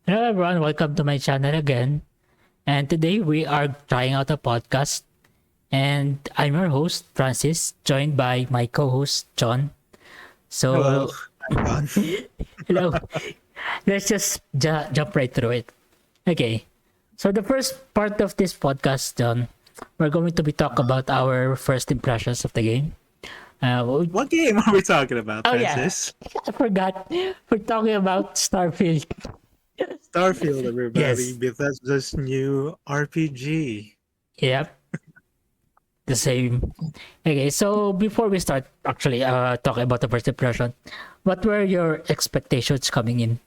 Hello everyone, welcome to my channel again. And today we are trying out a podcast. And I'm your host, Francis, joined by my co-host, John. Hello, So, I'm John. hello, let's just jump right through it. Okay, so the first part of this podcast, John, we're going to be talk about our first impressions of the game. Uh, What game are we talking about, oh yeah, Francis? I forgot. We're talking about Starfield. Starfield, everybody. Yes, Bethesda's new RPG. yep, the same. Okay, so before we start actually talking about the first impression, what were your expectations coming in?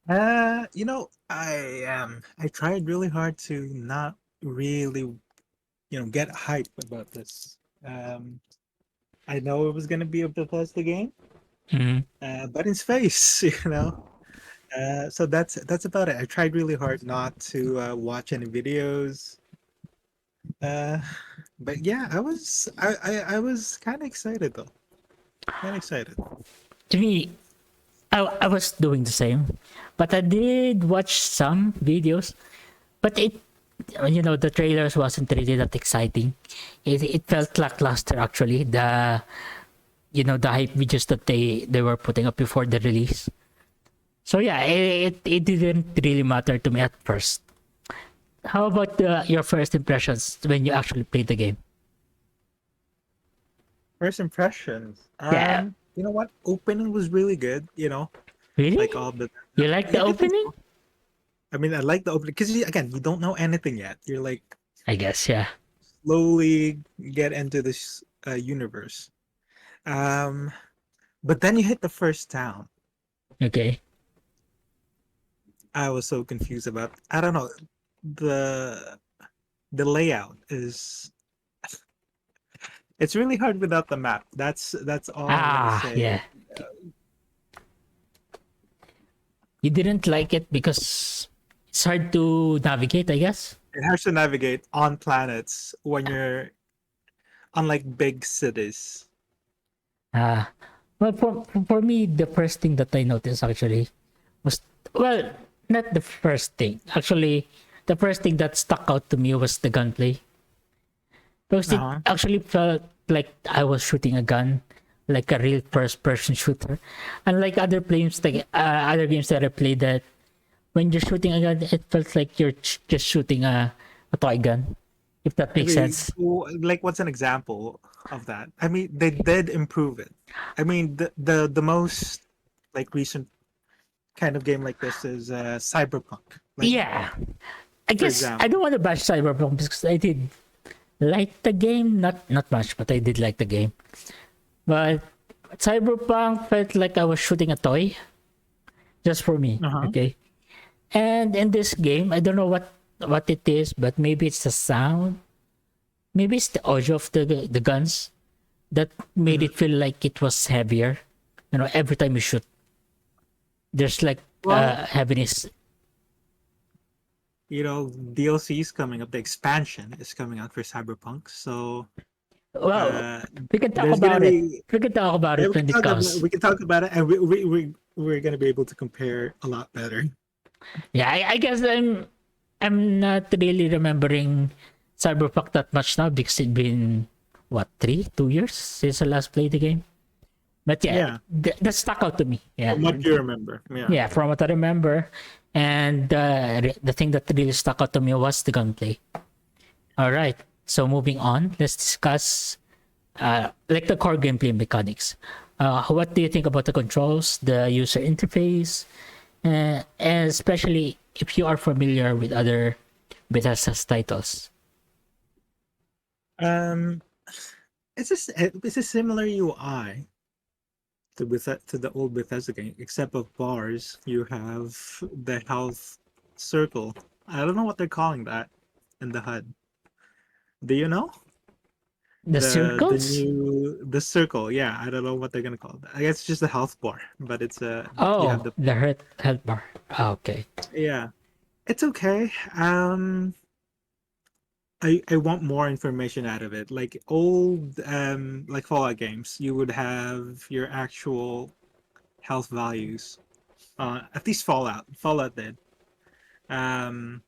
I tried really hard to not really, get hype about this. Um, I know it was gonna be a Bethesda game, Mhm. but in space, you know. So that's about it. I tried really hard not to watch any videos. Uh, but yeah, I was kind of excited though. Kind of excited. To me, I was doing the same, but I did watch some videos, but the trailers wasn't really that exciting. It felt lackluster actually. The hype videos that they were putting up before the release. So yeah, it didn't really matter to me at first. How about your first impressions when you actually played the game? First impressions. Yeah, You know what? Opening was really good. Like really? all the You like the yeah, I think opening? so. I mean, I like the opening because again, you don't know anything yet. You're like I guess, yeah. slowly get into this universe. Um, but then you hit the first town. Okay. I was so confused about. I don't know. The the layout is. It's really hard without the map. That's all I'm gonna Ah, say. yeah. You didn't like it because it's hard to navigate, I guess. It has to navigate on planets when you're on like big cities. Ah, well, for me, the first thing that I noticed actually was, well, not the first thing. Actually, the first thing that stuck out to me was the gunplay. Because it Uh-huh. actually felt like I was shooting a gun, like a real first-person shooter. Unlike other games that I played, that when you're shooting a gun, it felt like you're just shooting a toy gun. If that makes Maybe sense. like what's an example of that? I mean, they did improve it. I mean, the most like recent kind of game like this is Cyberpunk. Like Yeah, I for guess I example, don't want to bash Cyberpunk because I did like the game, not much, but I did like the game. But Cyberpunk felt like I was shooting a toy just for me. uh-huh. Okay, and in this game, I don't know what it is, but maybe it's the sound, maybe it's the audio of the guns that made Mhm. it feel like it was heavier. Every time you shoot, there's like Well, heaviness. DLC is coming up. The expansion is coming out for Cyberpunk. So Well, uh, we can talk there's gonna about it. be We can talk about yeah, it when it comes. we can talk about it, and we're gonna be able to compare a lot better. Yeah, I guess I'm not really remembering Cyberpunk that much now because it's been what 2 years since I last played the game. But yeah, Yeah, that stuck out to me. Yeah, from what you remember. Yeah. yeah, from what I remember, and the thing that really stuck out to me was the gunplay. All right, so moving on, let's discuss like the core gameplay mechanics. What do you think about the controls, the user interface, and especially if you are familiar with other Bethesda's titles? Um, it's a similar UI to the old Bethesda game, except of bars. You have the health circle. I don't know what they're calling that in the HUD. Do you know The circles? the circle? Yeah, I don't know what they're gonna call that. I guess it's just a health bar, but it's you have Oh, the the health bar. Ah, okay. yeah. It's okay. I want more information out of it. Like old like Fallout games, you would have your actual health values. At least Fallout did. Um,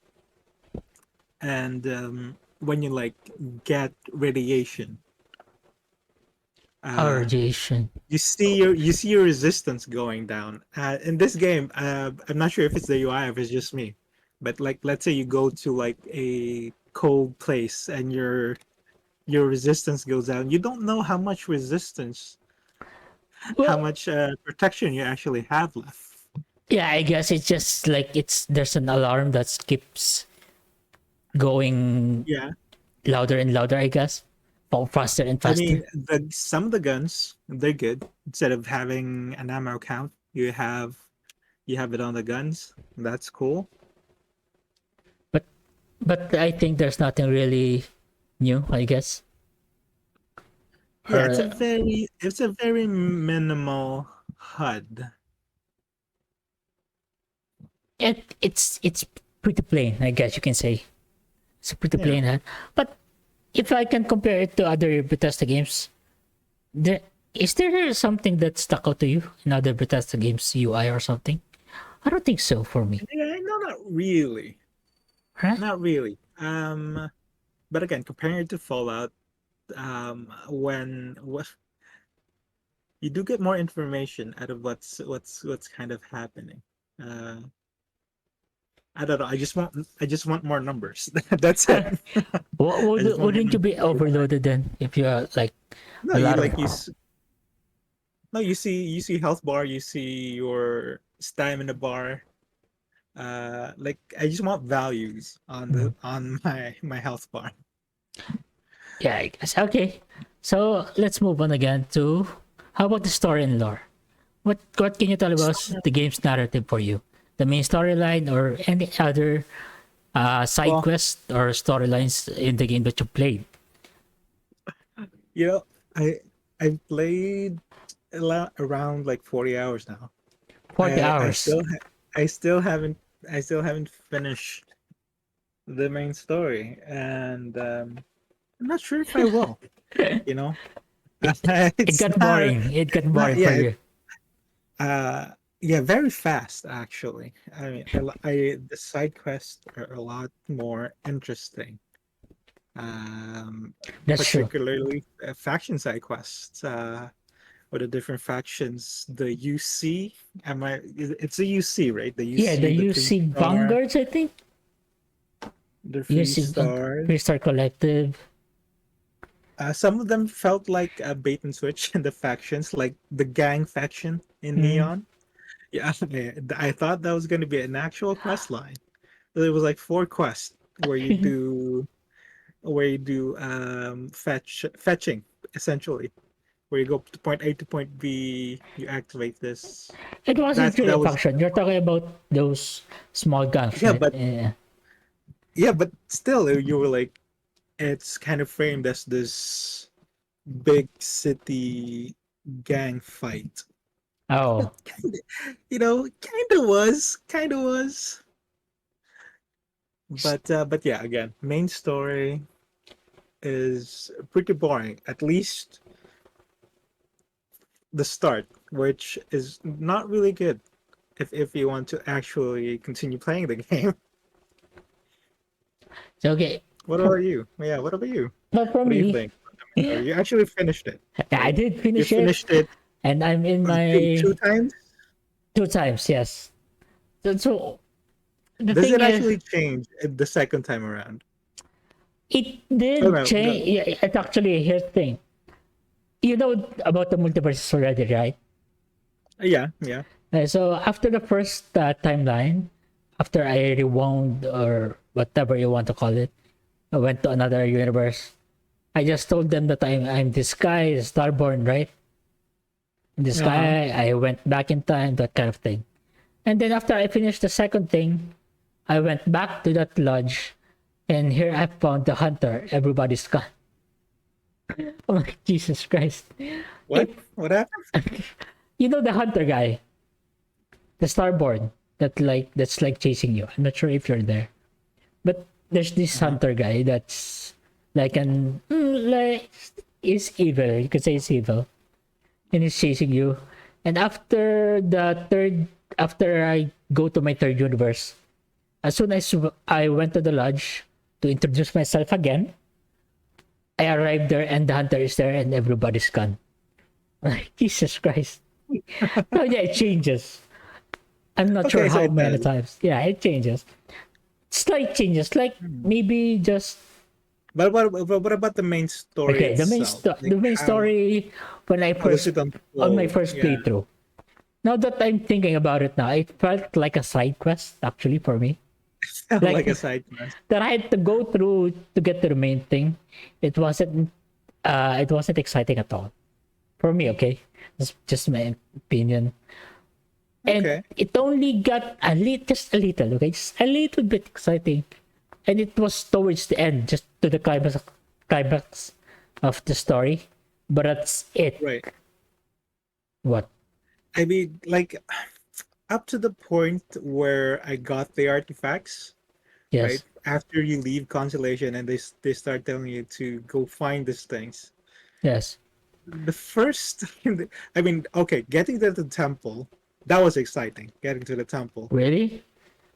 and when you like get radiation, Our uh, radiation. you see your resistance going down. In this game, I'm not sure if it's the UI or if it's just me, but like let's say you go to like a cold place and your resistance goes down. You don't know how much resistance, how Well, much protection you actually have left. yeah, I guess it's just like it's there's an alarm that keeps going Yeah, louder and louder, I guess. Faster and I faster. mean, some of the guns they're good. Instead of having an ammo count, you have it on the guns. That's cool. But I think there's nothing really new, I guess. Yeah, Or it's a very minimal HUD. it's pretty plain, I guess you can say. It's a pretty Yeah. plain hand. But if I can compare it to other Bethesda games, there is there something that stuck out to you in other Bethesda games UI or something? I don't think so for me. Yeah, no, not really. Right? Not really. But again, comparing it to Fallout, what you do get more information out of what's kind of happening. Uh, I don't know. I just want more numbers. That's it. I just want more Wouldn't you numbers. be overloaded then if you are like No, a you lot of like no, you see health bar, you see your stamina bar. Like I just want values on the Mm. on my health bar. Yeah, I guess. Okay. So let's move on again to how about the story and lore? What can you tell about the game's narrative for you? The main storyline or any other side Well, quests or storylines in the game that you played? you know, I've played around like 40 hours now. 40 hours. I still haven't I still haven't finished the main story, and I'm not sure if I will. You know, It it's got boring. It got not boring for yeah you. uh yeah very fast actually. I mean, the side quests are a lot more interesting. Um, That's true. particularly faction side quests. With the different factions, the UC. It's a UC, right? The Yeah, the UC, the three UC star, Vanguards, I think. the three UC stars. Freestar Collective. Some of them felt like a bait and switch in the factions, like the gang faction in Mm. Neon. Yeah, I thought that was going to be an actual quest line. There was like four quests where you do fetching essentially, where you go to point A to point B, you activate this. It wasn't really That a was faction. You're talking about those small gangs, yeah, right? but Yeah. still, you were like it's kind of framed as this big city gang fight. Oh, Kinda, kind of was. But yeah, again, main story is pretty boring. At least the start, which is not really good if you want to actually continue playing the game. so okay. What about you? Yeah, what about you? But for What do you me, think? Or you actually finished it, I right? did You finish it, finished it and I'm in two my times. two times. Yes. So the Does it thing is, actually change the second time around? it Oh did no, no. change. Yeah, it actually here's the thing. You know about the multiverse already, right? Yeah, yeah. So after the first timeline, after I rewound or whatever you want to call it, I went to another universe. I just told them that I'm this guy, Starborn, right? This Uh-huh. guy, I went back in time, that kind of thing. And then after I finished the second thing, I went back to that lodge, and here I found the hunter. Everybody's gone. I'm like, Jesus Christ. What? It, What happened? you know the hunter guy, the Starborn, that's like chasing you. I'm not sure if you're there, but there's this Uh-huh. hunter guy that's like like is evil. You could say it's evil, and he's chasing you. And after the third after I go to my third universe, as soon as I went to the lodge to introduce myself again, I arrived there and the hunter is there and everybody's gone. Like, Jesus Christ. So yeah, it changes. I'm not sure Okay, so how it many does. times. Yeah, it changes. Slight changes, like Hmm. maybe just But what about the main story okay. itself? The Like main story when I how does first it on my unfold? first Yeah. playthrough. Now that I'm thinking about it now, it felt like a side quest actually for me. Like Like a side quest. that I had to go through to get to the main thing. It wasn't it wasn't exciting at all for me. Okay, that's just my opinion. And Okay. it only got a little, just a little, okay, just a little bit exciting, and it was towards the end, just to the climax of the story. But that's it. Right. What? I mean, like up to the point where I got the artifacts, right? Yes, After you leave Constellation and they start telling you to go find these things. yes. The first, I mean, okay, getting to the temple, that was exciting. Getting to the temple, Really?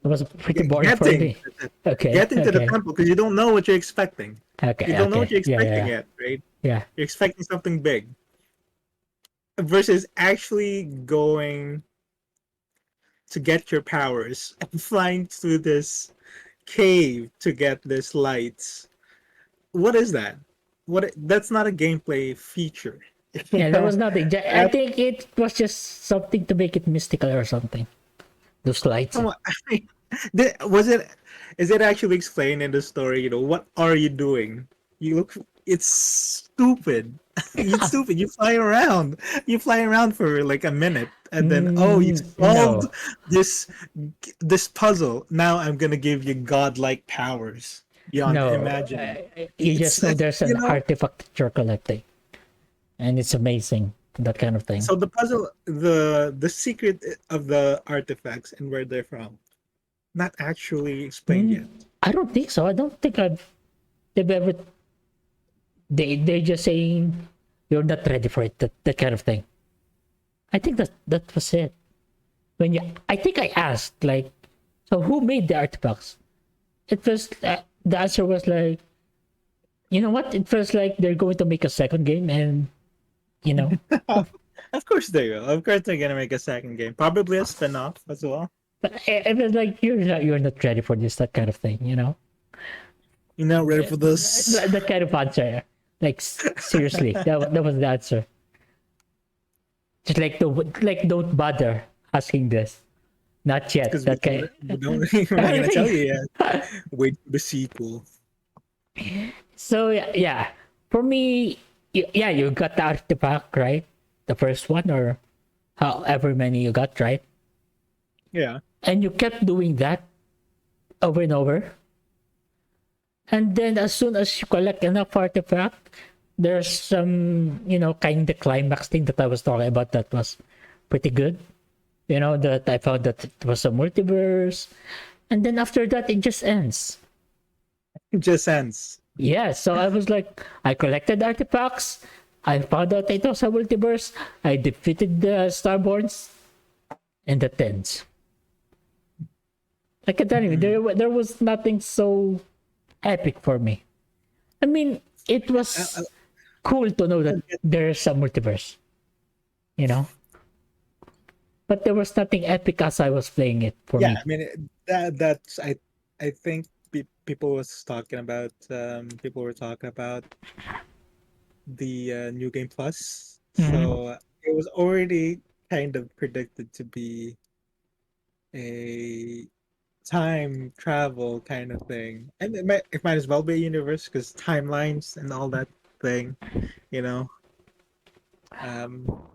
It was pretty boring for getting me. Okay, getting to the okay, temple because you don't know what you're expecting. You okay, don't know what okay. you're Yeah, yeah, expecting yeah. yet, right? Yeah. You're expecting something big versus actually going to get your powers and flying through this cave to get this lights. What is that? That's not a gameplay feature. You Yeah, there know, was nothing. I that, think it was just something to make it mystical or something. Those lights. come on, I mean, was it? Is it actually explained in the story? You know, what are you doing? You look. It's stupid. It's stupid. You fly around. You fly around for like a minute, and then oh, you solved No. this this puzzle. Now I'm gonna give you godlike powers beyond No, imagining. you just know there's You an know. artifact that you're collecting, and it's amazing. That kind of thing. So the puzzle, the secret of the artifacts and where they're from, not actually explained Mm, yet. I don't think so. I don't think they've ever. They're just saying you're not ready for it. That kind of thing. I think that was it. When you, I think I asked like, so who made the artifacts? It was the answer was like, you know what? It feels like they're going to make a second game, and you know, Of course they will. Of course they're gonna make a second game, probably a spin-off as well. but it was like you're not ready for this. That kind of thing. You know, You're not ready for this that kind of answer. Like seriously, that was the answer. Just like don't bother asking this. Not yet. because That kind. we don't. We're not gonna tell you yet. Wait for the sequel. So yeah, for me, yeah, you got the artifact right, the first one or however many you got right, Yeah, and you kept doing that over and over. And then as soon as you collect enough artifact, there's some kind of climax thing that I was talking about that was pretty good. That I found that it was a multiverse, and then after that it just ends. it just ends. Yeah, so I was like, I collected artifacts. I found out it was a multiverse. I defeated the Starborns, and that ends. Like I tell you, Mhm. there was nothing so epic for me. I mean, it I was cool to know that don't get- there's a multiverse, you know, but there was nothing epic as I was playing it for yeah, me. I mean that's I think people was talking about people were talking about the New Game Plus. Mhm. So it was already kind of predicted to be a time travel kind of thing. And it might as well be a universe because timelines and all that thing, you know. Um,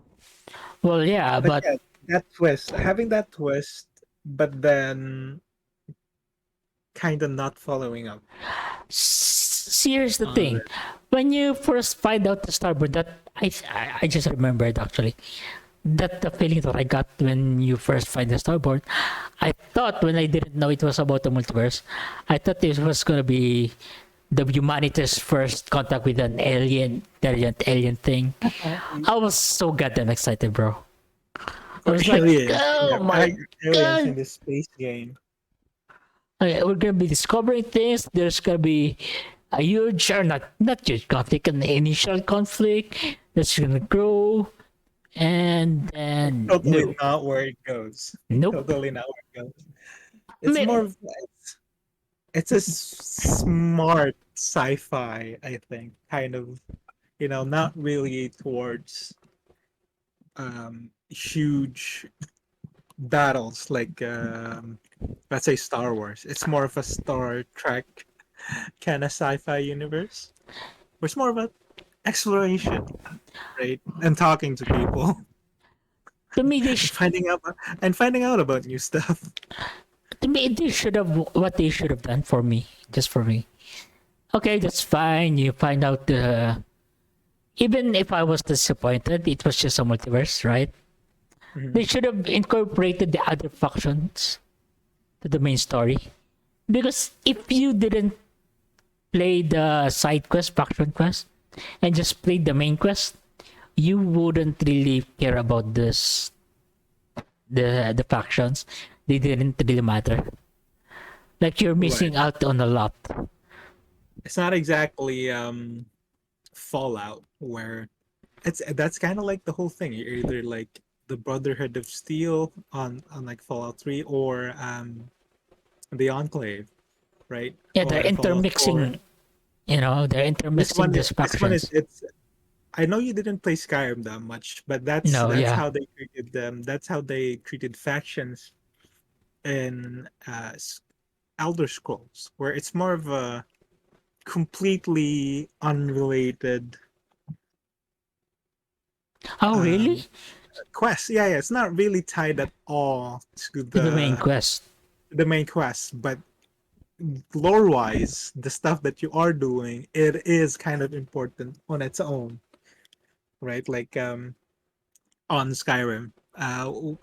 Well, yeah, but but yeah, that twist, having that twist, but then kind of not following up here's the on thing: it. when you first find out the Starboard, that I just remembered actually that the feeling that I got when you first find the Starboard. I thought when I didn't know it was about the multiverse, I thought this was gonna be the humanity's first contact with an alien, intelligent alien thing. I was so goddamn excited, bro. I Or was like, aliens. oh Yeah, my aliens in god. this space game. Okay, we're gonna be discovering things. There's gonna be a huge, or not huge conflict, an initial conflict that's gonna grow, and then Totally no, not where it goes. nope. Totally not where it goes. I It's more mean, of it's a smart sci-fi, I think, kind of, not really towards huge battles like let's say Star Wars. It's more of a Star Trek kind of sci-fi universe. It's more of a exploration, right? And talking to people to me, and finding out about new stuff. they should have what they should have done for me, just for me. Okay, that's fine. You find out the. Even if I was disappointed, it was just a multiverse, right? Mhm. They should have incorporated the other factions to the main story. Because if you didn't play the side quest, faction quest, and just played the main quest, you wouldn't really care about the factions. They didn't really matter. Like you're Right. missing out on a lot. It's not exactly Fallout where that's kind of like the whole thing. You're either like the Brotherhood of Steel on like Fallout 3 or the Enclave, right? Yeah, Or they're in Fallout 4. intermixing. They're This intermixing one these this one is factions. it's I know you didn't play Skyrim that much, but that's No, that's yeah. how they treated them. That's how they treated factions in Elder Scrolls, where it's more of a completely unrelated Oh, really? um quest. Yeah, yeah, it's not really tied at all to To the main the quest. the main quest, but lore wise, the stuff that you are doing, it is kind of important on its own, right? Like on Skyrim,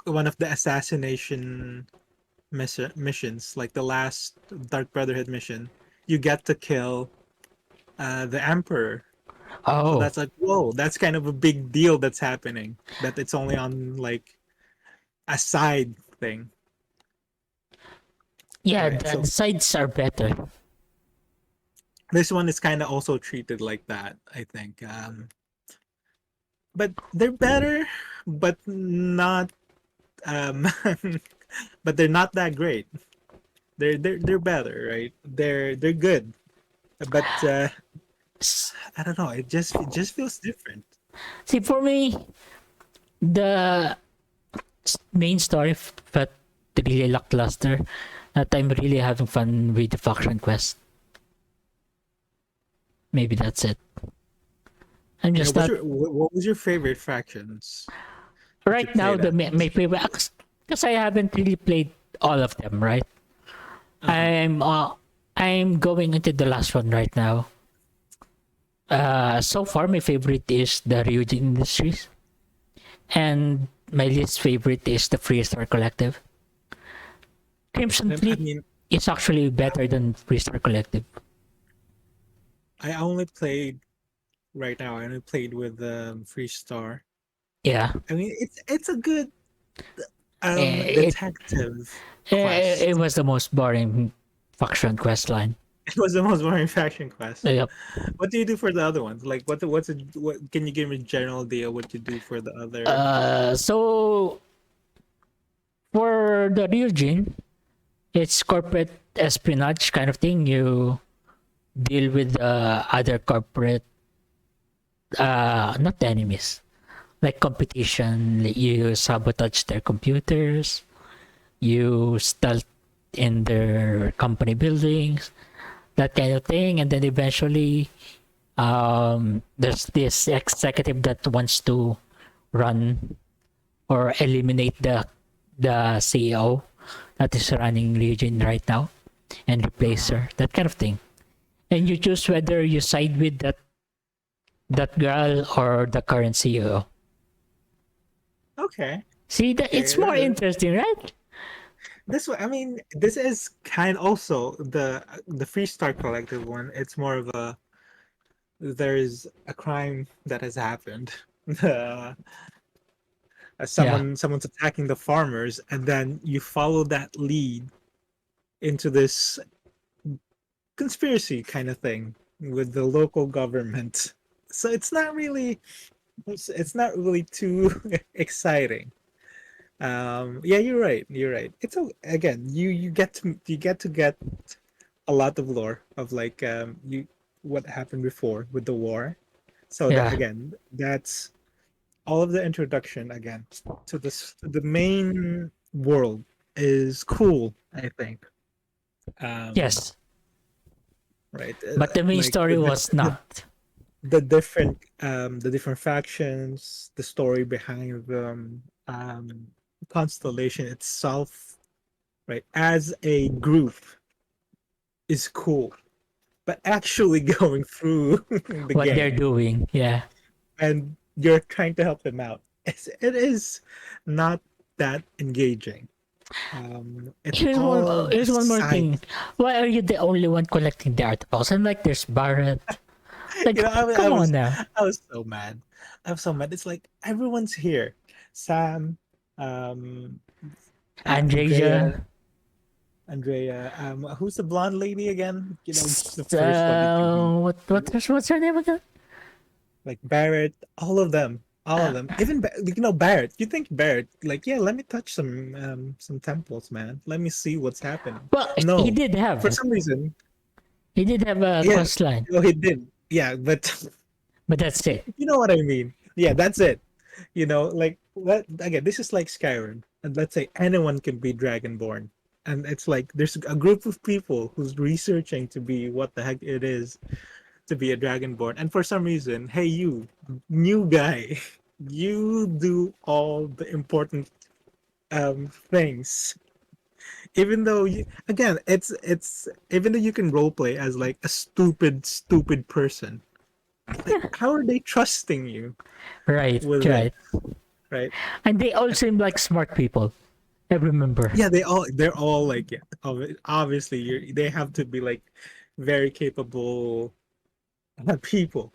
one of the assassination missions, like the last Dark Brotherhood mission, you get to kill the Emperor. So Oh, that's like, whoa, that's kind of a big deal that's happening. That it's only on like a side thing, yeah, right? the So sides are better. this one is kind of also treated like that, I think. But they're better, but not um but they're not that great. They're better, right? They're good, but S- I don't know. It just feels different. See, for me, the main story felt really lackluster. That I'm really having fun with the faction quest. Maybe that's it. I'm Yeah, just not what was your favorite factions that you right now. played The as? my favorite because I haven't really played all of them. Right, Uh-huh. I'm going into the last one right now. So far, my favorite is the Ryujin Industries, and my least favorite is the Freestar Collective. Crimson I Fleet mean, is actually better than Freestar Collective. I only played right now. I only played with Freestar. Yeah, I mean, it's a good it detective it quest. was the most boring faction quest line. It was the most boring faction quest. Yep. What do you do for the other ones? Like, what? Can you give me a general idea what you do for the other? So for the Ryujin, it's corporate espionage kind of thing. You deal with other corporate, not enemies, like competition. You sabotage their computers. You stealth in their company buildings, that kind of thing, and then eventually, there's this executive that wants to run or eliminate the CEO that is running Legion right now and replace her. That kind of thing. And you choose whether you side with that girl or the current CEO. Okay, See that okay. it's more interesting, right? This one, I mean, this is kind also the Freestar Collective one. It's more of a there's a crime that has happened. Yeah. Someone's attacking the farmers, and then you follow that lead into this conspiracy kind of thing with the local government. So it's not really too exciting. Yeah, you're right. You're right. Again, you get a lot of lore of like you what happened before with the war. So that Yeah. again, that's all of the introduction again to the main world is cool, I think. Um, Yes. right, But the main like story was not. the different factions, the story behind them, constellation itself, right, as a group is cool, but actually going through the What they're game doing. Yeah. and you're trying to help them out, it is not that engaging. It's all Here's one just more side. thing. Why are you the only one collecting the artifacts? And like there's Barrett. You Like know, come on now. I was so mad. I was so mad. It's like everyone's here. Sam, um, Andrea, Andrea. who's the blonde lady again? You know, the first one introduced. What's her name again? Like Barrett, all of Uh, them. Even Barrett. You think Barrett? Like, yeah, let me touch some temples, man. Let me see what's happening. well, No, for some reason, he did have a yeah. quest line, Well, he did. Yeah, but but that's it. you know what I mean. Yeah, that's it. Like again, this is like Skyrim, and let's say anyone can be Dragonborn, and it's like there's a group of people who's researching to be what the heck it is to be a Dragonborn, and for some reason, hey, you new guy, you do all the important things, even though again, it's even though you can roleplay as like a stupid person, like how are they trusting you Right, with this, right. right? And they all seem like smart people. I remember. Yeah, they're all like, yeah, obviously they have to be like very capable people.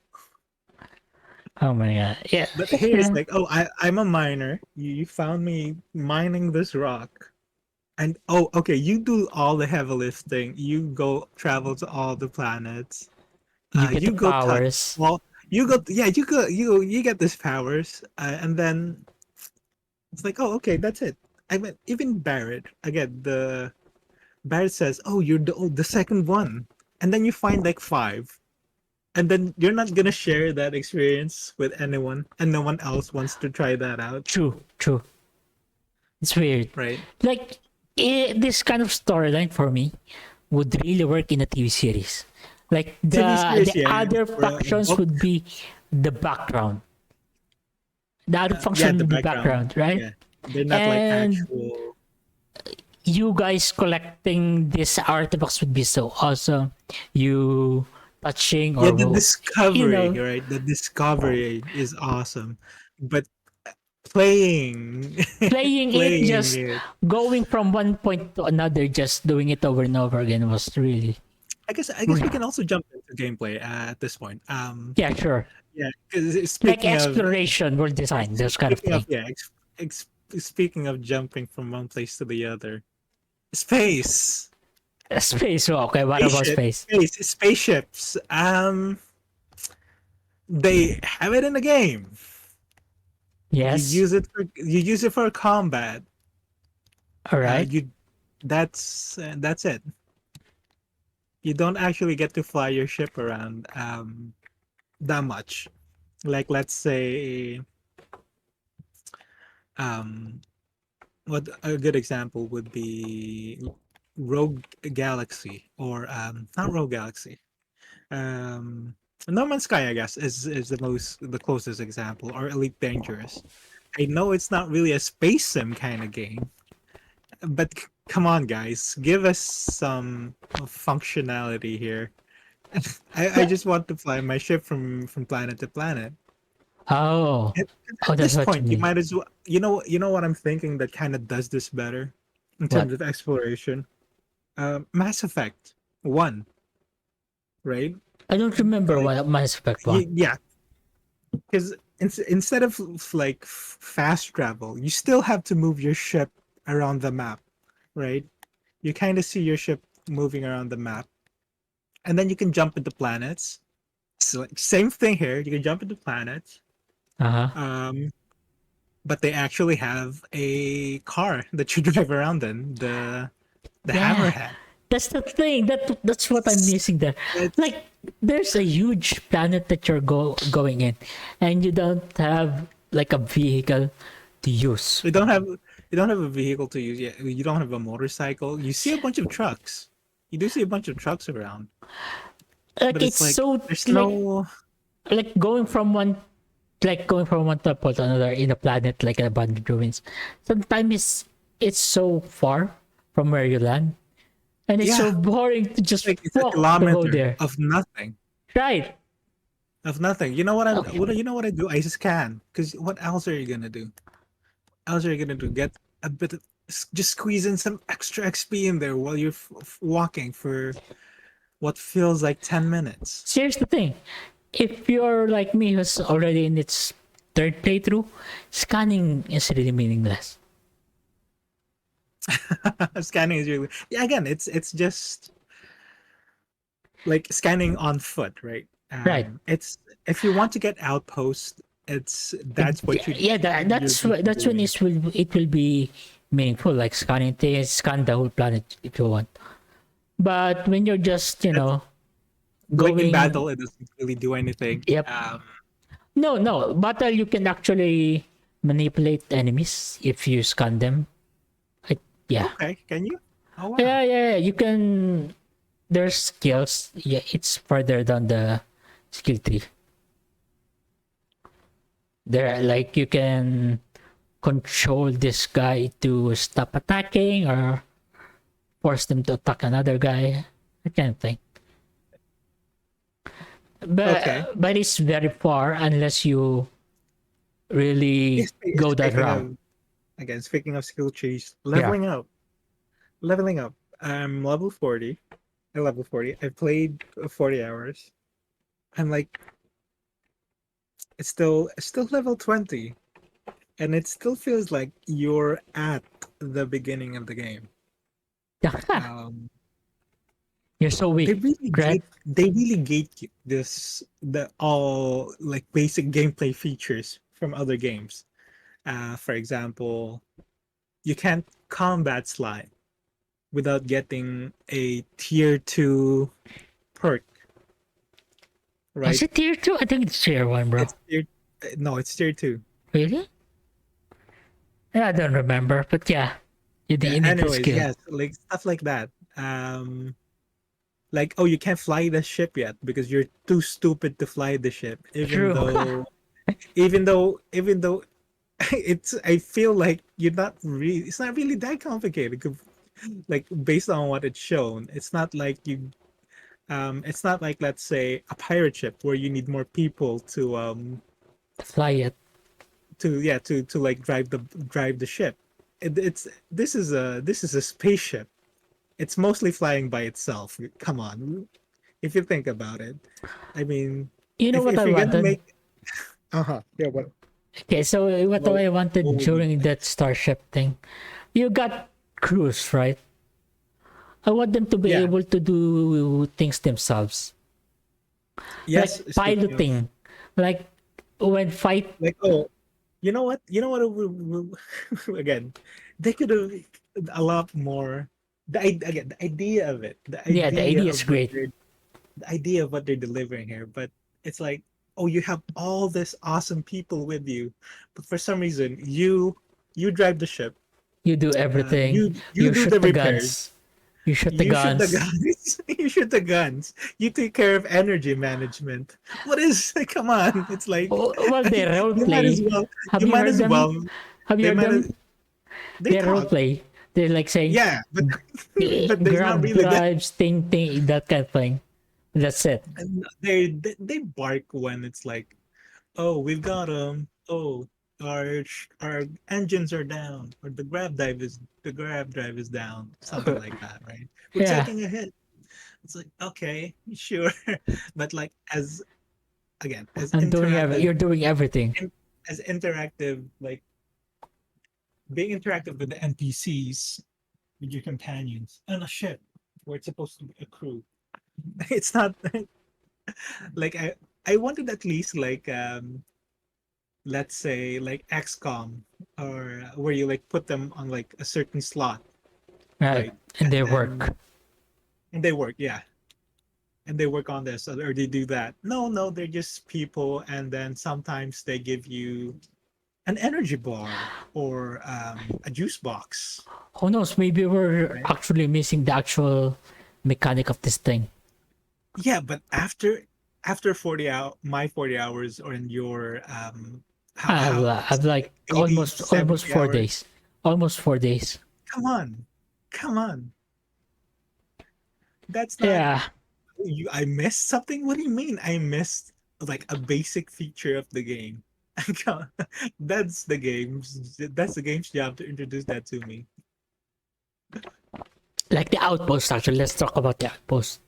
Oh my god. Yeah. But here it's Yeah. like, oh, I'm a miner. You found me mining this rock. And oh, okay, you do all the heavy lifting. You go travel to all the planets. You get the You go touch. powers. Well, you get these powers, and then it's like, oh, okay, that's it. I mean, even Barrett again. The Barrett says, oh, you're the second one, and then you find like five, and then you're not gonna share that experience with anyone, and no one else wants to try that out, True, true. It's weird. right? Like this kind of storyline for me would really work in a TV series. Like TV the series, yeah, other for a factions book, would be the background. The other yeah, function the would be background, background, right? yeah, they're not like And actual. you guys collecting these artifacts would be so awesome. You touching Yeah, the or you discovery, know right? The discovery is awesome, but playing, playing it, playing just it. going from one point to another, just doing it over and over again was really I guess we can also jump into gameplay at this point. yeah, sure. Yeah, because Like exploration, world design, those kind of speaking of thing. yeah, speaking of jumping from one place to the other, space, Space. Oh, okay, what about space? spaceships. They have it in the game. Yes. You use it for combat. All right. You that's it. You don't actually get to fly your ship around that much. Like let's say um what a good example would be Rogue Galaxy or not Rogue Galaxy. Um No Man's Sky, I guess, is the closest example, or Elite Dangerous. I know it's not really a space sim kind of game, but come on, guys, give us some functionality here. I Well, just want to fly my ship from planet to planet. oh, At, oh, at that's this what you point, you mean. might as well. You know what I'm thinking that kind of does this better in What? terms of exploration. Mass Effect 1, right? I don't remember Like, what Mass Effect one. yeah, because instead of like fast travel, you still have to move your ship around the map, right? You kind of see your ship moving around the map, and then you can jump into planets. So like, same thing here. You can jump into planets, Uh-huh. um, but they actually have a car that you drive around in, the Yeah. Hammerhead. That's the thing. That's what I'm missing there. It's Like there's a huge planet that you're going in and you don't have like a vehicle to use. you don't have a vehicle to use yet. You don't have a motorcycle. You see a bunch of trucks. You do see a bunch of trucks around, Like but it's it's like so there's like no. like going from one temple to another in a planet like abandoned ruins. Sometimes it's so far from where you land, and it's Yeah, so boring to just like it's a walk to go kilometer there. of nothing. Right? Of nothing. You know what I'm Okay. what you know what I do? I scan. Because what else are you gonna do? Else are you gonna do? Get a bit of, just squeeze in some extra XP in there while you're walking for what feels like 10 minutes. So here's the thing: if you're like me, who's already in its third playthrough, scanning is really meaningless. Scanning is really, yeah, again, it's just like scanning on foot, right? Right? It's if you want to get outpost, it's that's what Yeah, you're gonna be that's when doing. it will be meaningful, like scanning things, scan the whole planet if you want. But when you're just That's like in going, battle, it doesn't really do anything. yep. No, battle you can actually manipulate enemies if you scan them. Like, yeah. Okay, can you? Oh wow. Yeah. You can. There's skills. Yeah, it's further down the skill tree. There, like you can control this guy to stop attacking or force them to attack another guy. That kind of thing. Okay. But it's very far unless you really Yes, go that speaking route. of again, speaking of skill trees, Yeah. leveling up. I'm level 40. At level 40. I played 40 hours. I'm like it's still level 20, and it still feels like you're at the beginning of the game. Um, You're so weak, right? they really gate this the all like basic gameplay features from other games. For example, you can't combat slide without getting a tier 2 perk, Was right? it tier 2? I think it's tier 1, bro. It's tier no, it's tier 2. Really? Yeah, I don't remember, but yeah, Yeah, you need the anyways, skill. yes, like stuff like that. Like, oh, you can't fly the ship yet because you're too stupid to fly the ship, True. even though it's I feel like you're not really it's not really that complicated. Like based on what it's shown, it's not like you it's not like let's say a pirate ship where you need more people Fly it. to yeah to like drive the ship. It's this is a spaceship. It's mostly flying by itself. Come on, if you think about it. I mean, You know what if I you're gonna wanted? make yeah, Okay, so what what I wanted what would you during say? that Starship thing, you got crews, right? I want them to be Yeah, able to do things themselves, yes. like Speaking of piloting, like when fight. like, oh, you know what? Again, they could have a lot more. Again, the idea of it, Yeah, the idea is great. the idea of what they're delivering here, but it's like, oh, you have all this awesome people with you, but for some reason, you drive the ship, You do everything. you You do shoot the the repairs, guns. You shoot the you shoot the guns. guns, you shoot the guns, you take care of energy management. What is? Come on, it's like Well, they role you might as play. well, Have you you might heard as them? well, Have you they heard might them? as they They role talk, play. They're like saying, yeah, but but there's not grab really that. drives, thing, that kind of thing. That's it. And they bark when it's like, oh, we've got oh, our engines are down, or the grab drive is down, something like that, right? We're Yeah. taking a hit. It's like, okay, sure, but like as again, as I'm doing interactive, you're doing everything. as interactive, like being interactive with the NPCs, with your companions on a ship where it's supposed to be a crew. It's not like I wanted at least like let's say like XCOM, or where you like put them on like a certain slot, Right. right? And they And work. then and they work, yeah. And they work on this, or they do that. No, no, they're just people, and then sometimes they give you an energy bar or a juice box, Who knows? Maybe we're right? actually missing the actual mechanic of this thing. Yeah, but after 40 hours, or in your how I've like 80, almost 70 hours. almost 4 days. Come on, come on, that's not Yeah, you. I missed something. What do you mean I missed like a basic feature of the game? That's the game's job to introduce that to me. like the outpost. Actually, let's talk about the outpost.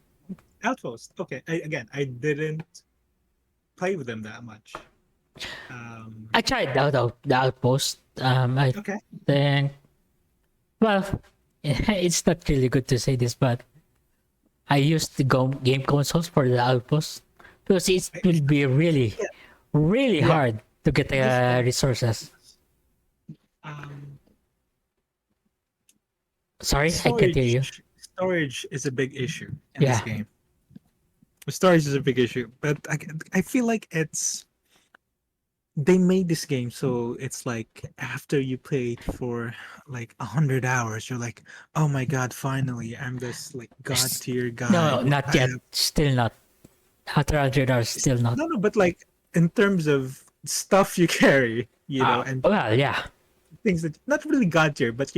Outpost, okay. I didn't play with them that much. um I tried the outpost. I okay. think, well, it's not really good to say this, but I used the game consoles for the outpost because it will be really, Yeah, really yeah. hard to get This resources. um Sorry, I can't hear you. storage is a big issue in this Yeah, game. Storage is a big issue, but I feel like it's they made this game so it's like after you played for like 100 hours, you're like, oh my god, finally, I'm this like god S- tier guy. no, not I yet. have Still not. After 100 hours, still not. no, no, but like in terms of stuff you carry, and Well, yeah, things that not really god tier, but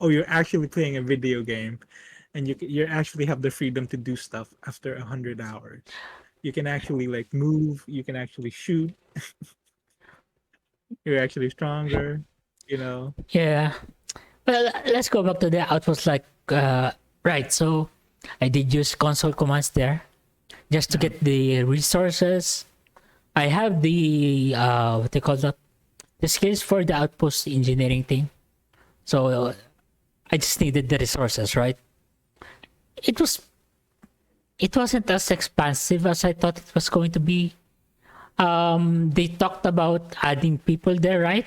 oh, you're actually playing a video game, and you actually have the freedom to do stuff after 100 hours. You can actually like move. You can actually shoot. You're actually stronger. You know. yeah. Well, let's go back to the outpost. Like, right. So, I did use console commands there just to Uh-huh. get the resources. I have the what they call that, the skills for the outpost engineering thing. So I just needed the resources, right? It was it wasn't as expansive as I thought it was going to be. They talked about adding people there, right?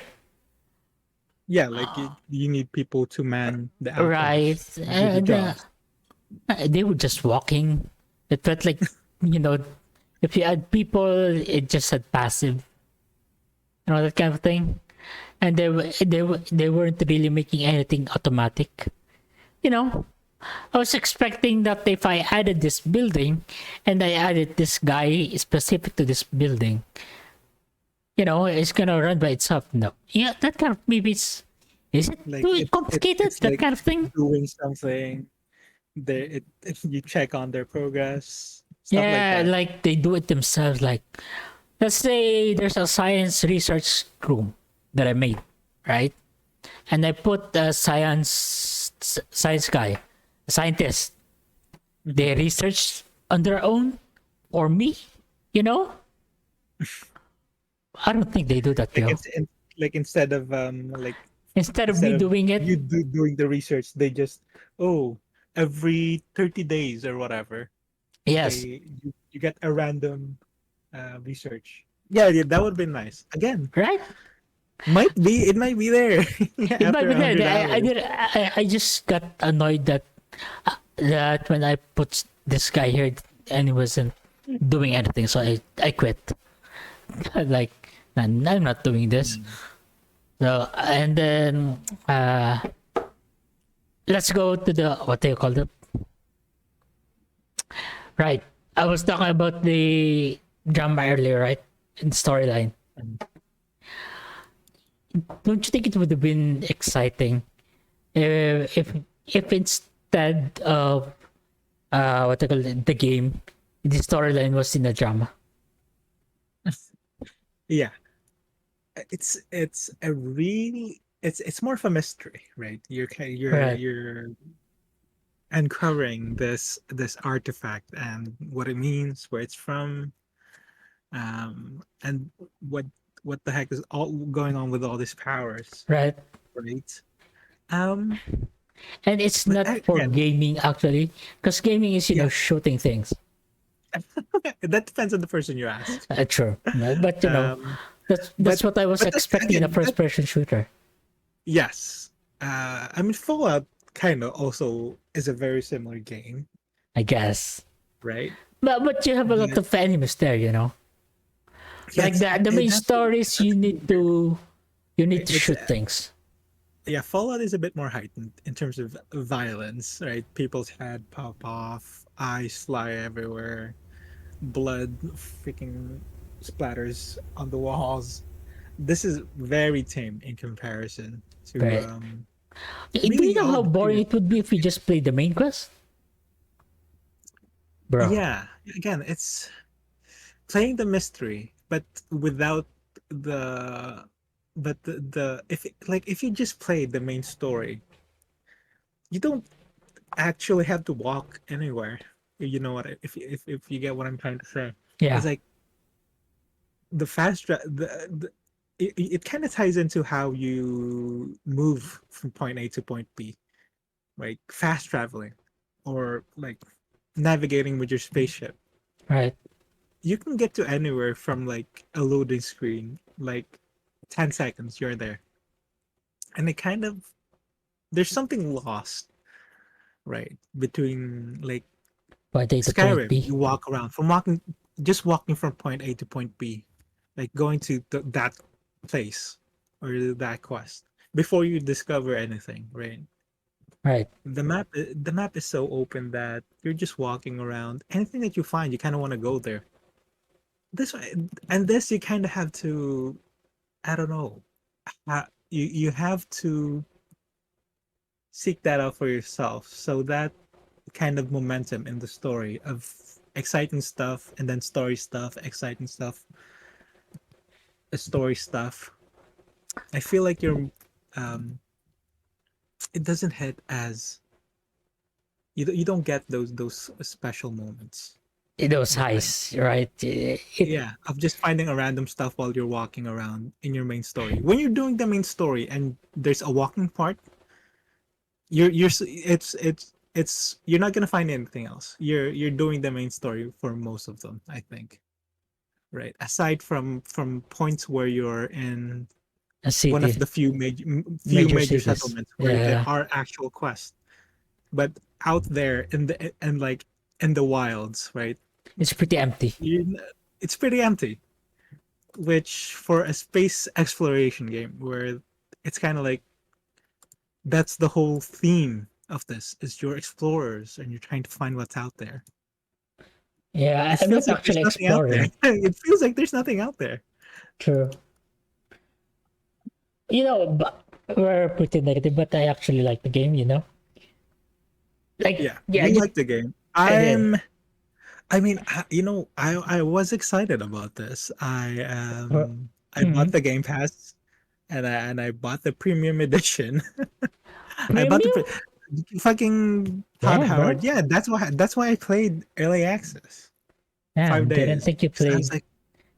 Yeah, like you need people to man the Right, outpost, do the and jobs. they were just walking. It felt like, you know, if you add people, it just said passive, that kind of thing. And they weren't really making anything automatic. You know, I was expecting that if I added this building, and I added this guy specific to this building, it's gonna run by itself. No, yeah, that kind of maybe is it Like too complicated? it's That like kind of thing. doing something. If you check on their progress, stuff like Yeah, that. like they do it themselves. Like, let's say there's a science research room that I made, right? And I put a science guy, a scientist. Mhm. They research on their own, or me, you know. I don't think they do that Like though. like Instead of me instead of doing it, doing the research, they just, oh, every 30 days or whatever, yes, you get a random research. Yeah, yeah, that would be nice. Again, right? it might be there It might after be a there. hundred I hours. did. I just got annoyed that when I put this guy here and he wasn't doing anything, so I quit. Like, I'm not doing this. Mm. So, and then let's go to the, what do you call it? Right. I was talking about the drama earlier, right? In storyline. Don't you think it would have been exciting if instead of what they call it, the game, the storyline was in a drama? Yeah, it's a really it's more of a mystery, right? Right. You're uncovering this artifact and what it means, where it's from. and what what the heck is all going on with all these powers, right? right? Um, And it's but not for again, gaming actually, because gaming is yeah, shooting things. that depends on the person you ask. True, but Um, that's but what I was but that's expecting in a again that first-person shooter. yes. I mean Fallout kind of also is a very similar game, I guess. right? But you have a lot But of enemies there, yeah, Like the main that's stories, that's weird. you need to It's shoot things. yeah, Fallout is a bit more heightened in terms of violence, right? People's head pop off, eyes fly everywhere, blood freaking splatters on the walls. This is very tame in comparison to Right? Do you really know all how the boring previous. it would be if we just played the main quest, bro? Yeah, again, it's playing the mystery, but without the the if like if you just play the main story, you don't actually have to walk anywhere. You know what? If you get what I'm trying to say, it's Yeah, like the the it kind of ties into how you move from point A to point B, like fast traveling or like navigating with your spaceship. right. You can get to anywhere from like a loading screen, like 10 seconds, you're there. And it kind of, there's something lost, right? Between like Point A to point Skyrim, B. you walk around from walking, just walking from point A to point B, like going to that place or that quest before you discover anything, right? Right. The map is so open that you're just walking around. Anything that you find, you kind of want to go there. This way, and this you kind of have to. I don't know. You have to seek that out for yourself. So that kind of momentum in the story of exciting stuff and then story stuff, exciting stuff, story stuff. I feel like um, it doesn't hit as you don't get those special moments, Those right? highs, right? It Yeah, of just finding a random stuff while you're walking around in your main story. When you're doing the main story and there's a walking part, it's you're not gonna find anything else. You're doing the main story for most of them, I think. Right. Aside from points where you're in a one of city, the few major major cities. settlements where there Yeah, are actual quests. But out there in the and like in the wilds, right? it's pretty empty. You, it's pretty empty. Which for a space exploration game where it's kind of like that's the whole theme of this is you're explorers and you're trying to find what's out there. Yeah, It I'm feels not like there's actually nothing out there. exploring. It feels like there's nothing out there. True. But we're pretty negative, but I actually like the game. Like Yeah, yeah, you like the game. I did. I mean, I was excited about this. I bought Mhm. the Game Pass and I bought the premium edition. I bought the Premium? fucking Todd Damn, bro. Howard. Yeah, that's why I played early access. Damn, Five didn't days. think you 'Cause I was played. like,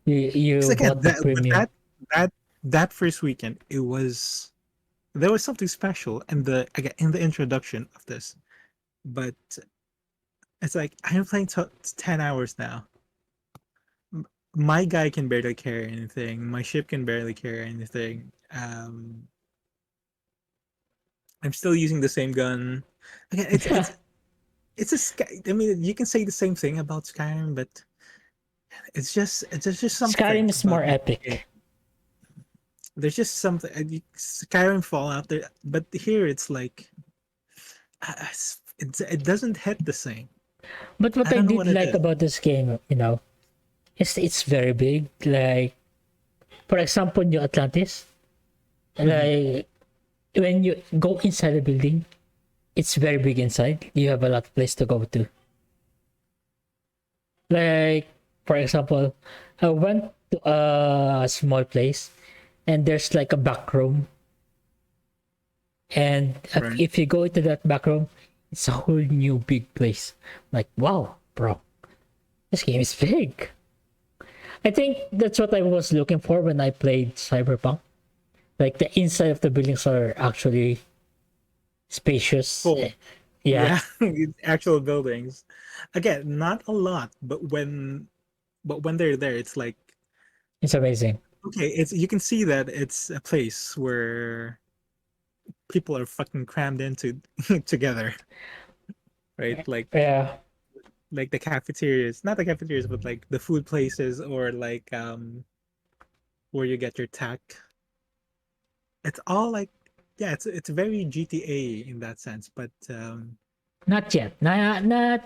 You because again, bought the premium. that that first weekend, it was there was something special in the again in the introduction of this. But it's like I'm playing 10 hours now. My guy can barely carry anything. My ship can barely carry anything. I'm still using the same gun. Again, it's a sky. I mean, you can say the same thing about Skyrim, but there's just something Skyrim is about more that game. epic. There's just something. Skyrim Fallout there, but here it's like it doesn't hit the same. But what I I don't know did what it like is. about this game, it's very big. Like for example, New Atlantis. Mhm. Like when you go inside the building, it's very big inside. You have a lot of place to go to. Like for example, I went to a small place, and there's like a back room, and Right. if you go into that back room, it's a whole new big place. Like wow, bro, this game is big. I think that's what I was looking for when I played Cyberpunk. Like the inside of the buildings are actually spacious. Full. Yeah, Yeah, actual buildings. Again, not a lot, but when they're there, it's like it's amazing. okay, it's you can see that it's a place where people are fucking crammed into together, right? Yeah, Like the cafeterias, not the cafeterias, but like the food places or like where you get your tech. It's all like yeah, it's very GTA in that sense, but not yet. Not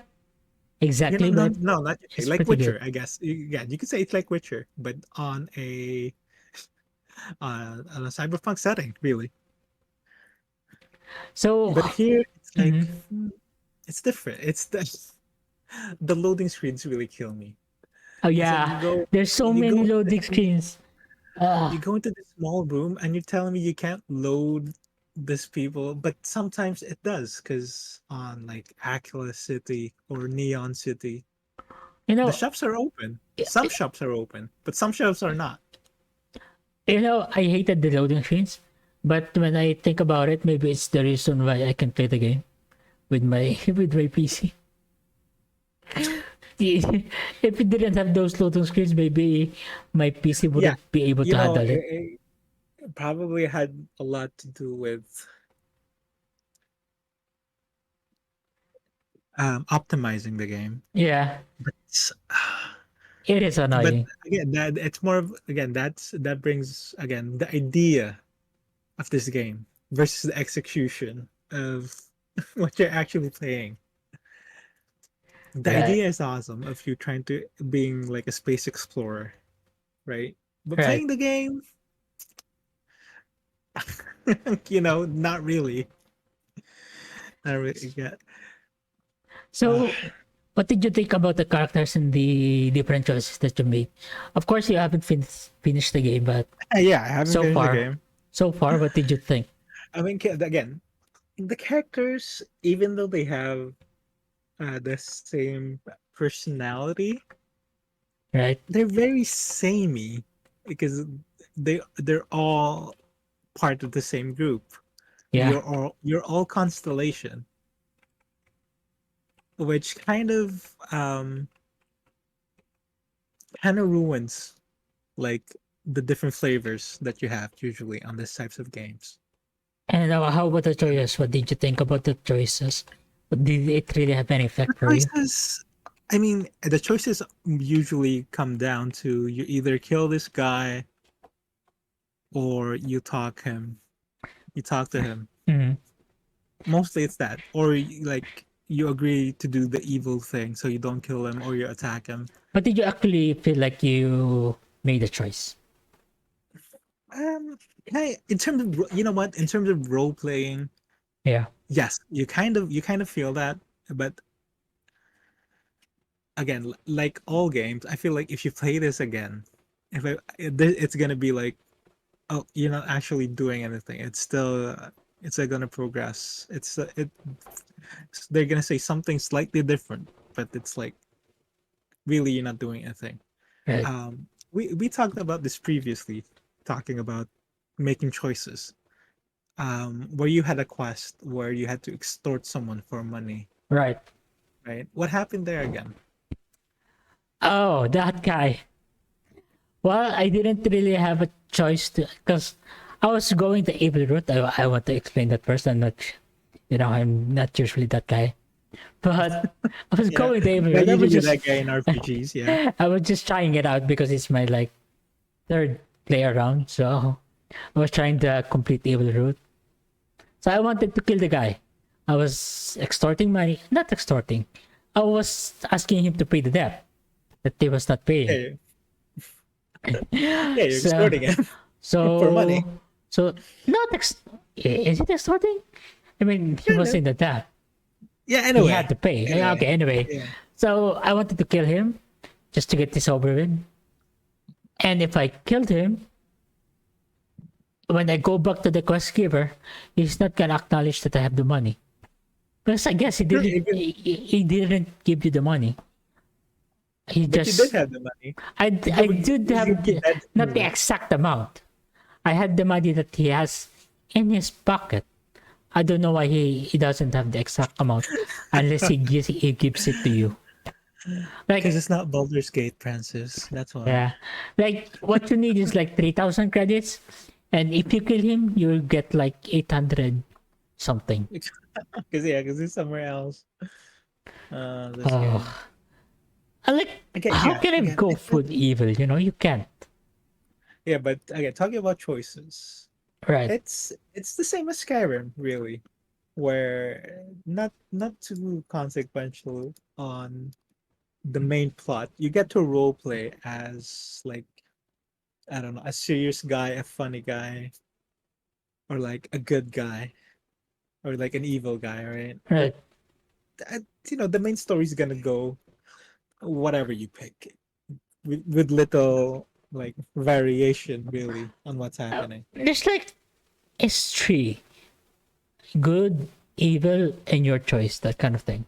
you know, exactly, no, but no, not it's like pretty Witcher, good. I guess. Yeah, you could say it's like Witcher, but on a cyberpunk setting, really. So, But here it's like mhm. it's different. It's the loading screens really kill me. Oh It's like yeah, there's so you many go loading screens. you Ah, go into this small room and you're telling me you can't load this people, but sometimes it does because on like Aquila City or Neon City, you the know, shops are open. Some shops are open, but some shops are not. I hated the loading screens, but when I think about it, maybe it's the reason why I can play the game with my with my PC. If it didn't have those loading screens, maybe my PC Yeah, wouldn't be able you to know, handle it. it probably had a lot to do with optimizing the game. Yeah, But it is but annoying. again, that it's more of again that brings again the idea of this game versus the execution of what you're actually playing. The Right, idea is awesome of you trying to being like a space explorer, right? But right. playing the game, not really. Not really. Yeah. Uh, So, what did you think about the characters and the different choices that you made? Of course, you haven't finished the game, but yeah, I haven't so finished the far, game. what did you think? I mean, again, the characters, even though they have the same personality, Right? they're very samey because they're all part of the same group. Yeah, You're all Constellation, which kind of ruins like the different flavors that you have usually on these types of games. and how about the choices? What did you think about the choices? Did it really have any The effect for you? choices, I mean, the choices usually come down to you either kill this guy or you talk to him. Mm. Mostly it's that, or like you agree to do the evil thing, so you don't kill him or you attack him. But did you actually feel like you made a choice? Um, hey, in terms of you know what, in terms of role playing, Yeah, yes, you kind of feel that, but again, like all games, I feel like if you play this again, it's gonna be like, oh, you're not actually doing anything. It's gonna progress. They're gonna say something slightly different, but it's like really you're not doing anything. right. We talked about this previously, talking about making choices. Where you had a quest where you had to extort someone for money, Right. right? What happened there again? Oh, that guy. Well, I didn't really have a choice to, because I was going the evil route. I want to explain that first. I'm not usually that guy. But I was Yeah, going the evil not route. usually that guy in RPGs. Yeah, I was just trying it out because it's my like third play around. So I was trying the complete evil route. So I wanted to kill the guy. I was extorting money. Not extorting. I was asking him to pay the debt that he was not paying. yeah, yeah. You're So extorting him for So, money. so not is it extorting? I mean, he Kind was of. in the debt. Yeah. He had Anyway, to pay. Yeah, okay, anyway. yeah. So I wanted to kill him just to get this over with. And if I killed him, when I go back to the quest giver, he's not gonna acknowledge that I have the money. Because I guess he Sure, didn't. even He didn't give you the money. He But you did just, have the money. I did He's gonna have be dead not the anyway. exact amount. I had the money that he has in his pocket. I don't know why he doesn't have the exact amount unless he gives it to you. Because Like, it's not Baldur's Gate, Francis. That's why. yeah, like what you need is like 3,000 credits, and if you kill him, you'll get like 800 something. Because he's somewhere else. This Oh, game. I like, Again, how yeah, can I again, go full evil? You know, you can't. yeah, but again, talking about choices, Right. it's the same as Skyrim, really, where not too consequential on the main plot. You get to role play as like I don't know, a serious guy, a funny guy, or like a good guy, or like an evil guy, right? But Right. the main story is gonna go whatever you pick, with little like variation really on what's happening. There's like it's three good, evil, and your choice. That kind of thing.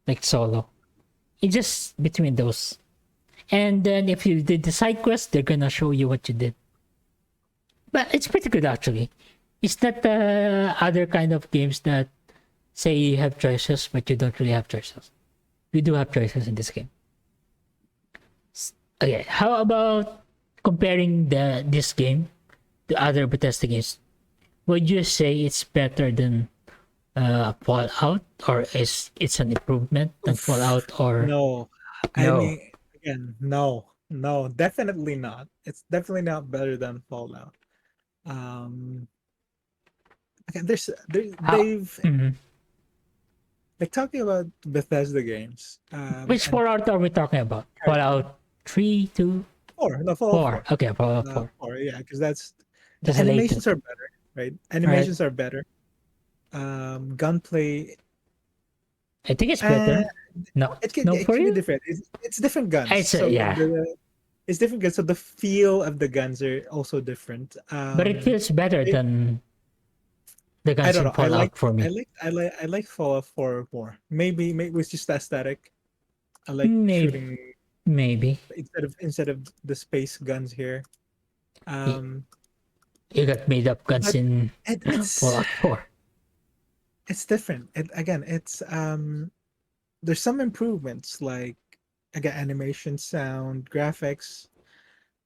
Like solo. It's just between those. And then if you did the side quest, they're gonna show you what you did. But it's pretty good actually. It's not the other kind of games that say you have choices, but you don't really have choices. You do have choices in this game. Okay, how about comparing this game to other Bethesda games? Would you say it's better than Fallout, or is it's an improvement than Oof, Fallout, or no, I no? mean, again, no, definitely not. It's definitely not better than Fallout. Um, again, How? they've Mhm. like talking about Bethesda games, Which and Fallout are we talking about? character Fallout 3, 2, four, no Fallout 4. 4, Okay, Fallout 4. yeah, because that's the That's the latest, animations are better, right? right? Animations are better. Gunplay, I think it's uh, better. No, no it for can be you. different. It's different guns, It's so yeah, it's different guns. So the feel of the guns are also different. but it feels better It, than the I guns don't in know. Fallout for me. I like Fallout 4 more. Maybe it's just aesthetic. I like Maybe, shooting maybe instead of the space guns here. you, Um, you got made up guns but in it's Fallout 4. different. There's some improvements like again animation, sound, graphics.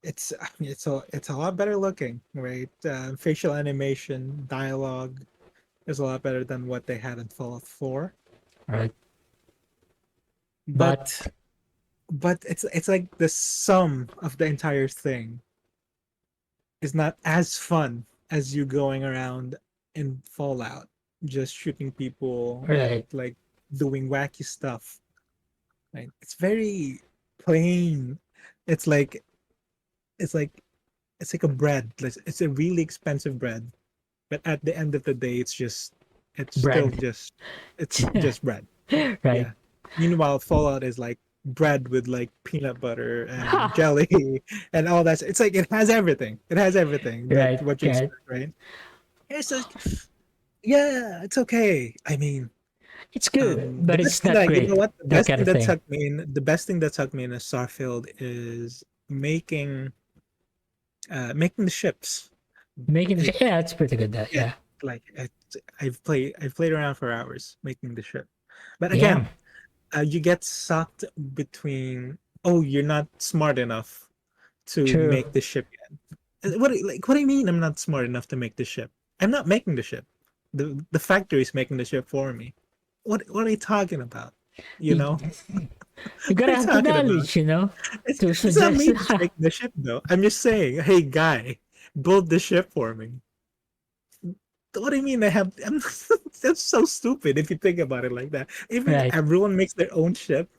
It's a lot better looking, right? Facial animation, dialogue is a lot better than what they had in Fallout 4. Right? But But it's like the sum of the entire thing is not as fun as you going around in Fallout, just shooting people and right, like doing wacky stuff. Right? It's very plain. It's like it's like it's like a bread. It's a really expensive bread, but at the end of the day, it's still bread. just bread. Right. Yeah. Meanwhile, Fallout is like bread with like peanut butter and jelly and all that. It's like it has everything. It has everything that Right. what you Right. expect, right? It's like, yeah, it's okay. I mean, It's good, the but best it's thing not that you know great. what That kind of thing. the best thing that sucked me in a Starfield is making the ships. Making It, yeah, it's pretty good. That yeah, yeah, like I've played around for hours making the ship, but yeah, again, you get sucked between. Oh, you're not smart enough to true. make the ship yet. What do you mean? I'm not smart enough to make the ship. I'm not making the ship. The factory is making the ship for me. What are you talking about? You You, know you what are gotta you have the talking about? knowledge, to It's not suggest. me that's making the ship though. I'm just saying, hey guy, build the ship for me. What do you mean I have? That's so stupid if you think about it like that. Even Right. everyone makes their own ship.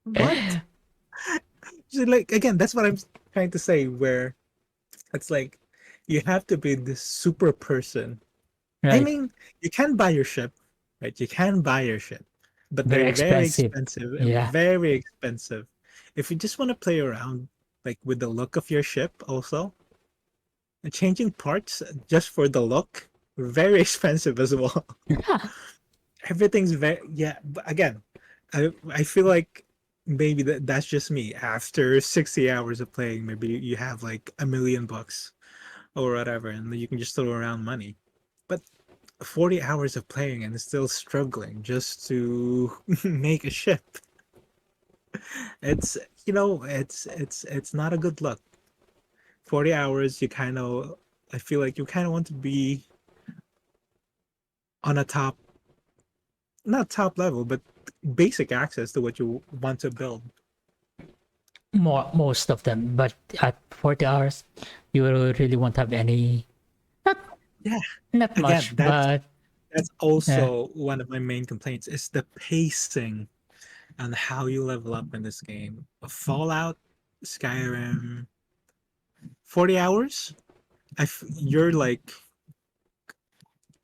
What? So, like again, that's what I'm trying to say. Where it's like you have to be this super person. I Right. mean, you can buy your ship, right? You can buy your ship, but Very they're very expensive. expensive, Yeah. very expensive. If you just want to play around, like with the look of your ship, also, and changing parts just for the look, very expensive as well. Everything's very yeah. But again, I feel like maybe that's just me. After 60 hours of playing, maybe you have like $1 million or whatever, and you can just throw around money. But 40 hours of playing and still struggling just to make a ship. It's it's not a good look. 40 hours, you kind of I feel like you kind of want to be on a top, not top level, but basic access to what you want to build. Most of them, but at 40 hours, you really won't have any. Not Yeah, not again, much, but that's yeah, also one of my main complaints is the pacing on how you level up in this game. Fallout, Skyrim, 40 hours, you're like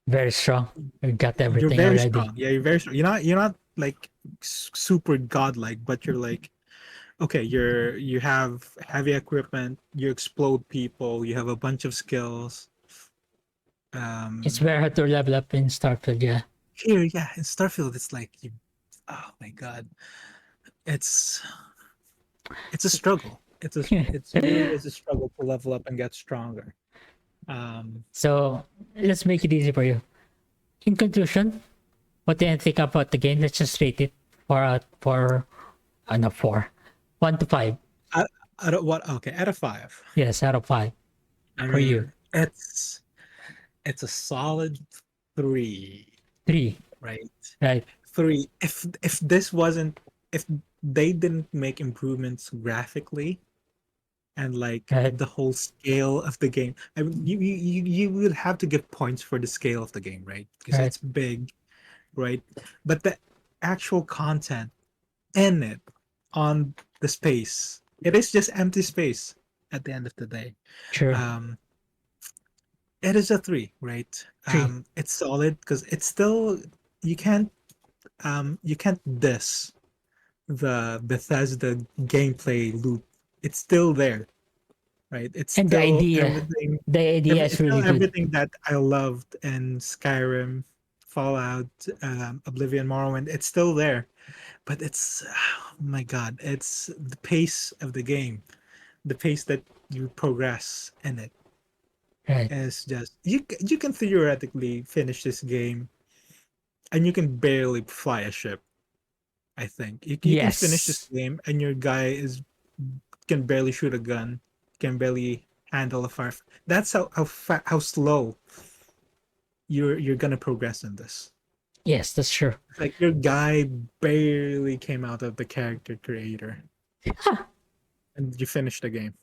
very strong. You got you're everything very already. strong. Yeah, you're very strong. You're not like super godlike, but you're like okay, you have heavy equipment, you explode people, you have a bunch of skills. It's Um very hard to level up in Starfield. Yeah, Here, yeah, in Starfield it's like you, oh my god. It's it's a struggle. It's really is a struggle to level up and get stronger. Um so let's make it easy for you. In conclusion, what do you think about the game? Let's just rate it for no 4, 1 to 5. I, I don't what okay, out of 5. Yes, out of 5 I for you. mean, it's a solid 3, 3, right? right? 3. If this wasn't, if they didn't make improvements graphically and like Right, the whole scale of the game, I mean, you would have to give points for the scale of the game, right? Because right. it's big, right? But the actual content in it on the space, it is just empty space at the end of the day. Sure. Um, it is a 3, right? 3. It's solid because it's still, you can't you can't diss the Bethesda gameplay loop. It's still there, right? And the idea It's is still really good. everything that I loved in Skyrim, Fallout, Oblivion, Morrowind. It's still there, but it's oh my god, it's the pace of the game, the pace that you progress in it Right. is just you can theoretically finish this game and you can barely fly a ship. I think you can finish this Yes. game and your guy is can barely shoot a gun, can barely handle a fire. That's how slow you're gonna progress in this. Yes, that's true. Like your guy barely came out of the character creator Huh. and you finished the game.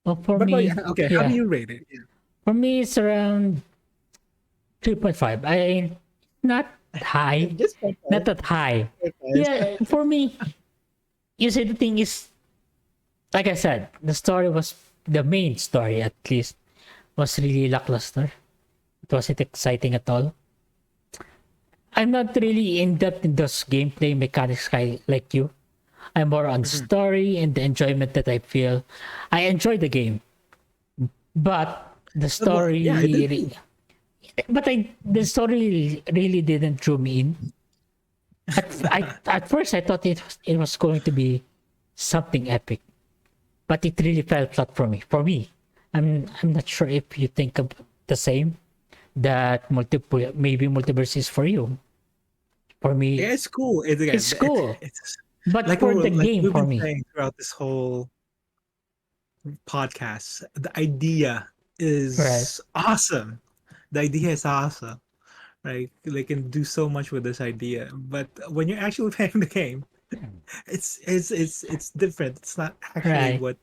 Well, for But me, okay, how do yeah. you rate it? Yeah. For me, it's around 3.5. I not high, Just point not five. that high. Point five. Yeah, for me, you see, the thing is, like I said, the main story at least was really lackluster. It wasn't exciting at all. I'm not really in depth in those gameplay mechanics like you. I'm more on Mhm. story and the enjoyment that I feel. I enjoy the game, but the Well, yeah, I did. the story really didn't draw me in. At first I thought it was going to be something epic, but it really fell flat for me. I'm not sure if you think of the same, that maybe multiverse is for you. For Yeah, me, it's cool. It's again, it's cool, it's but like for the like game we've for been me, saying throughout this whole podcast. The idea right? is awesome. The idea is awesome. Right? They can do so much with this idea, but when you're actually playing the game, it's different. It's not actually Right. what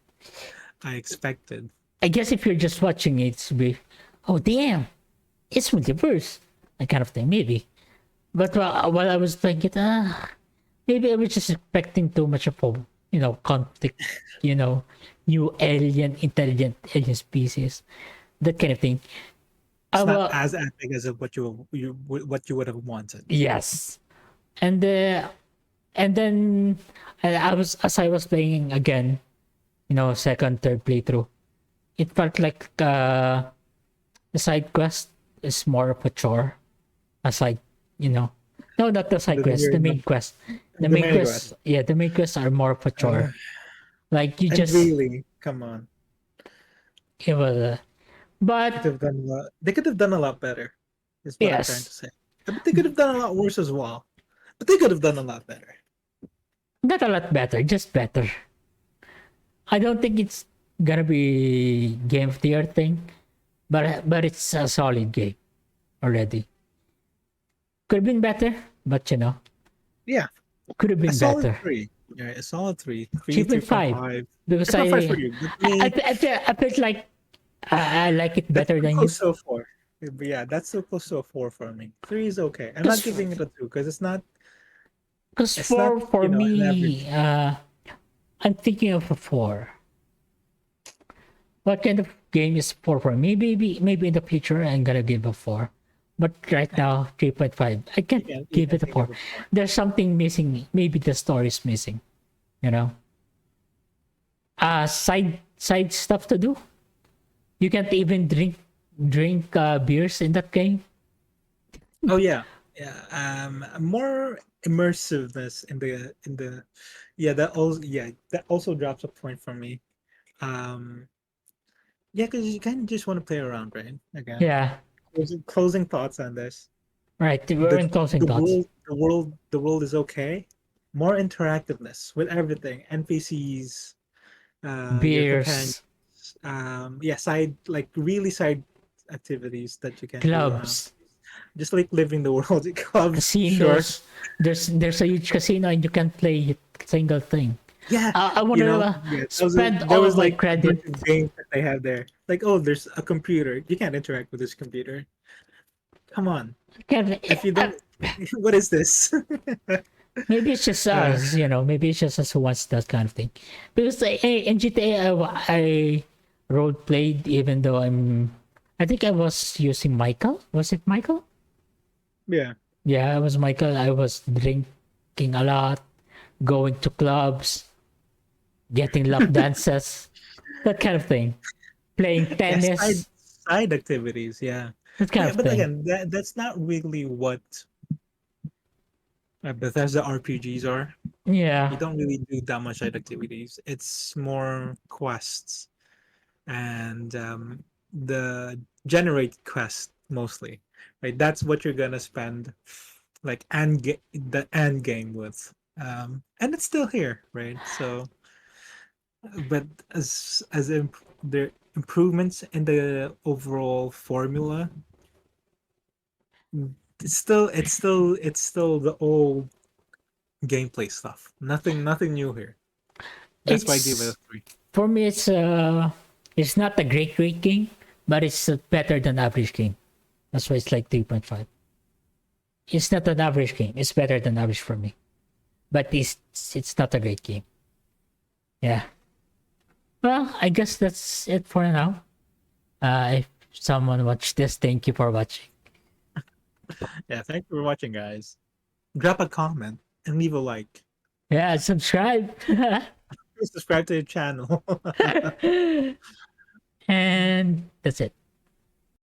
I expected. I guess if you're just watching it, it's be, oh damn, it's multiverse, that kind of thing, maybe. But while I was playing it, maybe I was just expecting too much of a, conflict, you know, new intelligent alien species, that kind of thing. It's not Well, as epic as of what you would have wanted. yes, and and then I was as I was playing again, second, third playthrough, it felt like the side quest is more of a chore aside, you know. No, not the side That quest, you're the not main quest. The The main main quests, quest. yeah, the main quests are more Uh, mature. Like you and just, really, come on, it was, could but have done a lot. They could have done a lot better. Is what I'm trying to yes, say. But they could have done a lot worse as well. But they could have done a lot better. not a lot better, just better. I don't think it's gonna be game of the year thing, but it's a solid game already. Could have been better, but Yeah, could have a been solid better. three. Yeah, a solid three. Three Three point point five five. because 3.5 for you. But me, I felt like I like it that's better so than you. close to a four. But yeah, that's so close to a four for me. Three is okay. I'm not Because giving it a two because it's not, four for an average. me, I'm thinking of a four. What kind of game is four for me? Maybe in the future I'm gonna give a four, but right now 3.5. I can't You give can it a think of four. a four. There's something missing. Maybe the story is missing. You know, side stuff to do. You can't even drink beers in that game. Oh yeah, yeah. More immersiveness in the that also drops a point for me. Um, yeah, because you kind of just want to play around, right? Again, Yeah, closing thoughts on this. right. We're The in closing the thoughts. world the world the world is okay. More interactiveness with everything. NPCs, your companions. Beers, Yeah, side activities that you can do around. clubs, Just like living the world. Clubs, sure. casinos. There's a huge casino and you can't play a single thing. Yeah, I want to yeah, spend there all of was my like a bunch credit. of games that they had there. Like, oh, there's a computer. You can't interact with this computer. Come on. Can, If you don't, what is this? maybe it's just uh, us, maybe it's just us who wants that kind of thing. Because in GTA, I role played even though I think I was using Michael. Was it Michael? yeah, Yeah, I was Michael. I was drinking a lot, going to clubs, getting lap dances, that kind of thing. Playing yeah, tennis, side activities. Yeah, that kind of but thing. again, that's not really what Bethesda RPGs are. You Yeah. don't really do that much side activities. It's more quests and the generate quest mostly, right? That's what you're gonna spend like the end game with, and it's still here, right? So, but the improvements in the overall formula, it's still the old gameplay stuff. Nothing new here. That's why I give it a It's three. for me. It's not a great game, but it's better than average game. That's why it's like 3.5. It's not an average game. It's better than average for me, but it's not a great game. Yeah. Well, I guess that's it for now. If someone watched this, thank you for watching. Yeah, thanks for watching, guys. Drop a comment and leave a like. Yeah, subscribe. Subscribe to the channel. And that's it.